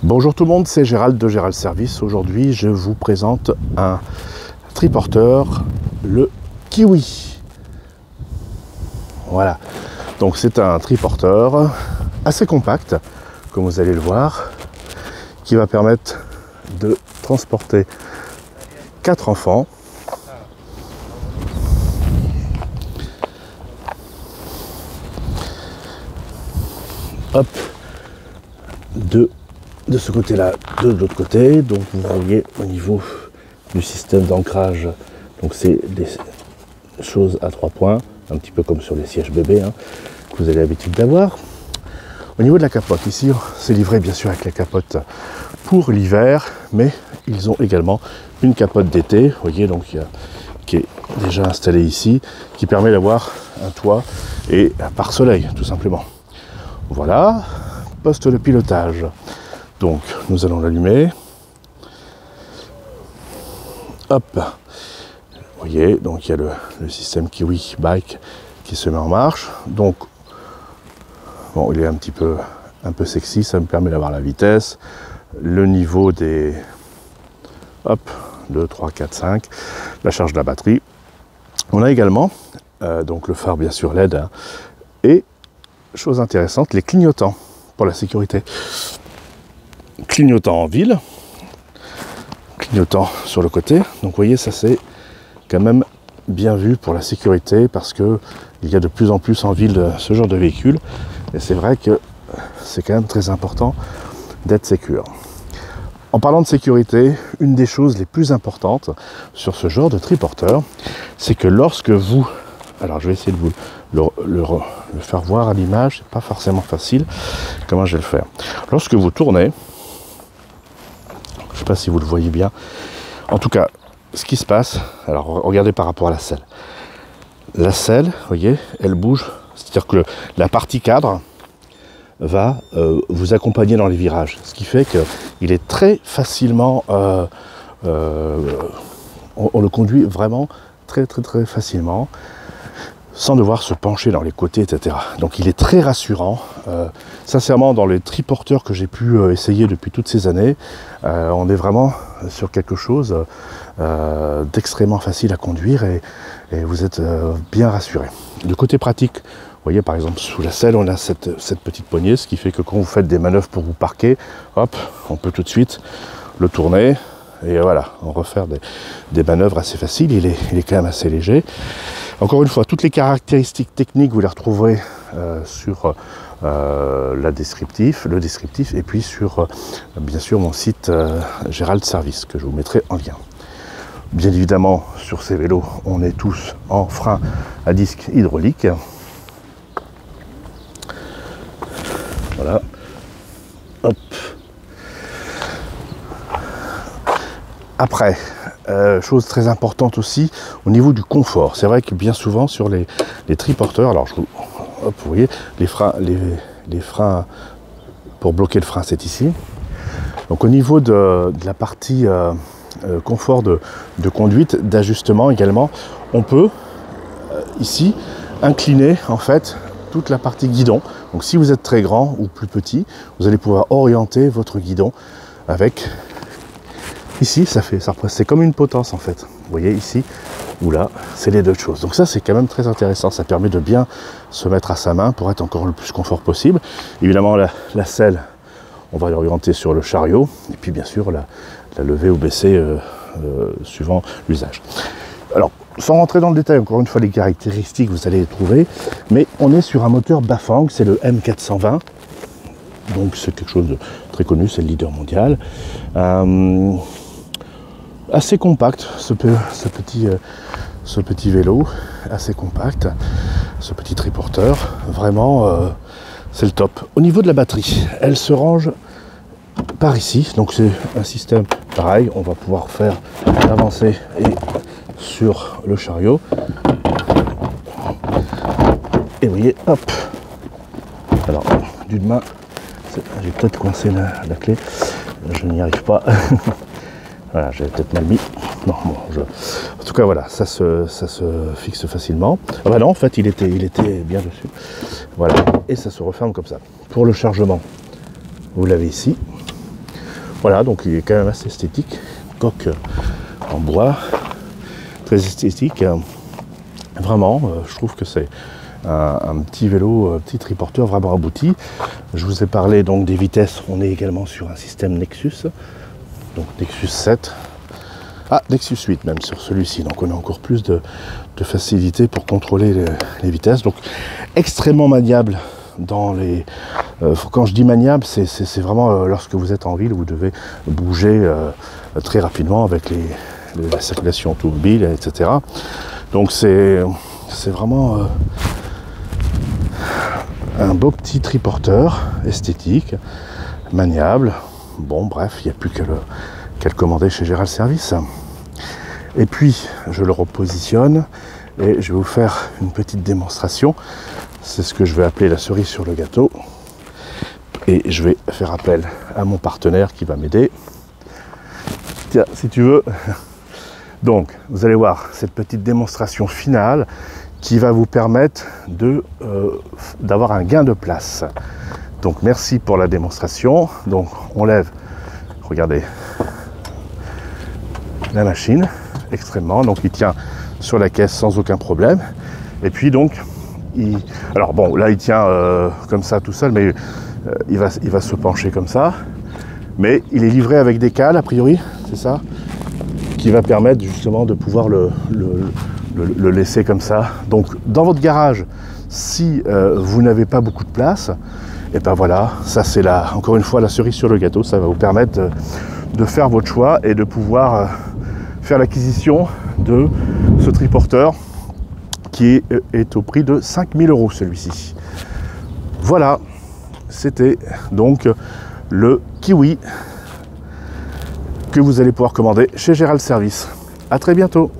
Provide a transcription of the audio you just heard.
Bonjour tout le monde, c'est Gérald de Gérald Service. Aujourd'hui, je vous présente un triporteur, le Kiwi. Voilà, donc c'est un triporteur assez compact, comme vous allez le voir, qui va permettre de transporter 4 enfants. Hop, de ce côté-là, de l'autre côté. Donc vous voyez au niveau du système d'ancrage, donc c'est des choses à 3 points, un petit peu comme sur les sièges bébés que vous avez l'habitude d'avoir. Au niveau de la capote, ici c'est livré bien sûr avec la capote pour l'hiver, mais ils ont également une capote d'été, vous voyez, donc qui est déjà installée ici, qui permet d'avoir un toit et un pare-soleil tout simplement. Voilà, poste de pilotage. Donc nous allons l'allumer. Hop. Vous voyez, donc il y a le système Kiwi Bike qui se met en marche. Donc bon, il est un peu sexy, ça me permet d'avoir la vitesse, le niveau des 2, 3, 4, 5, la charge de la batterie. On a également donc le phare bien sûr LED et chose intéressante, les clignotants pour la sécurité. Clignotant en ville, clignotant sur le côté. Donc vous voyez, ça c'est quand même bien vu pour la sécurité parce que il y a de plus en plus en ville ce genre de véhicule et c'est vrai que c'est quand même très important d'être sécure. En parlant de sécurité, une des choses les plus importantes sur ce genre de triporteur, c'est que lorsque vous, alors je vais essayer de vous le faire voir à l'image, c'est pas forcément facile. Comment je vais le faire? Lorsque vous tournez, je ne sais pas si vous le voyez bien. En tout cas, ce qui se passe, alors regardez par rapport à la selle. La selle, vous voyez, elle bouge. C'est-à-dire que la partie cadre va vous accompagner dans les virages. Ce qui fait qu'il est très facilement... on le conduit vraiment très facilement, sans devoir se pencher dans les côtés, etc. Donc il est très rassurant. Sincèrement, dans les triporteurs que j'ai pu essayer depuis toutes ces années, on est vraiment sur quelque chose d'extrêmement facile à conduire et vous êtes bien rassuré. Du côté pratique, vous voyez par exemple sous la selle, on a cette petite poignée, ce qui fait que quand vous faites des manœuvres pour vous parquer, hop, on peut tout de suite le tourner. Et voilà, on refaire des manœuvres assez faciles, il est quand même assez léger. Encore une fois, toutes les caractéristiques techniques, vous les retrouverez sur le descriptif, et puis sur, bien sûr, mon site Gérald Service, que je vous mettrai en lien. Bien évidemment, sur ces vélos, on est tous en frein à disque hydraulique. Voilà. Hop. Après, chose très importante aussi, au niveau du confort. C'est vrai que bien souvent sur les triporteurs, alors vous voyez, les freins pour bloquer le frein, c'est ici. Donc au niveau de la partie confort de conduite, d'ajustement également, on peut ici incliner en fait toute la partie guidon. Donc si vous êtes très grand ou plus petit, vous allez pouvoir orienter votre guidon avec... Ici, c'est comme une potence en fait. Vous voyez ici ou là, c'est les deux choses. Donc ça, c'est quand même très intéressant. Ça permet de bien se mettre à sa main pour être encore le plus confort possible. Évidemment, la selle, on va l'orienter sur le chariot. Et puis bien sûr, la lever ou baisser suivant l'usage. Alors, sans rentrer dans le détail, encore une fois, les caractéristiques, vous allez les trouver. Mais on est sur un moteur Bafang, c'est le M420. Donc c'est quelque chose de très connu, c'est le leader mondial. Assez compact ce petit vélo, assez compact, ce petit triporteur, vraiment c'est le top. Au niveau de la batterie, elle se range par ici, donc c'est un système pareil, on va pouvoir faire avancer et sur le chariot. Et vous voyez, hop, alors d'une main, j'ai peut-être coincé la clé, je n'y arrive pas. Voilà, j'ai peut-être mal mis. Non, bon, en tout cas, voilà, ça se fixe facilement. Ah bah non, en fait, il était bien dessus. Voilà, et ça se referme comme ça. Pour le chargement, vous l'avez ici. Voilà, donc il est quand même assez esthétique. Coque en bois, très esthétique. Vraiment, je trouve que c'est un petit vélo, un petit triporteur vraiment abouti. Je vous ai parlé donc des vitesses. On est également sur un système Nexus, donc Nexus 7. Ah, Nexus 8 même sur celui-ci. Donc on a encore plus de facilité pour contrôler les vitesses. Donc extrêmement maniable dans les... quand je dis maniable, c'est vraiment lorsque vous êtes en ville, vous devez bouger très rapidement avec la circulation automobile, etc. Donc c'est vraiment un beau petit triporteur esthétique, maniable. Bon, bref, il n'y a plus qu'à le commander chez Gérald Service. Et puis, je le repositionne et je vais vous faire une petite démonstration. C'est ce que je vais appeler la cerise sur le gâteau. Et je vais faire appel à mon partenaire qui va m'aider. Tiens, si tu veux. Donc, vous allez voir cette petite démonstration finale qui va vous permettre d'avoir un gain de place. Donc, merci pour la démonstration. Donc, on lève, regardez, la machine extrêmement. Donc, il tient sur la caisse sans aucun problème. Et puis, donc, alors bon, là, il tient comme ça tout seul, mais il va se pencher comme ça. Mais il est livré avec des cales, a priori, c'est ça, qui va permettre justement de pouvoir le laisser comme ça. Donc dans votre garage, si vous n'avez pas beaucoup de place, et ben voilà, ça c'est encore une fois la cerise sur le gâteau. Ça va vous permettre de faire votre choix et de pouvoir faire l'acquisition de ce triporteur qui est au prix de 5 000 € celui-ci. Voilà, c'était donc le Kiwi que vous allez pouvoir commander chez Gérald Service. À très bientôt.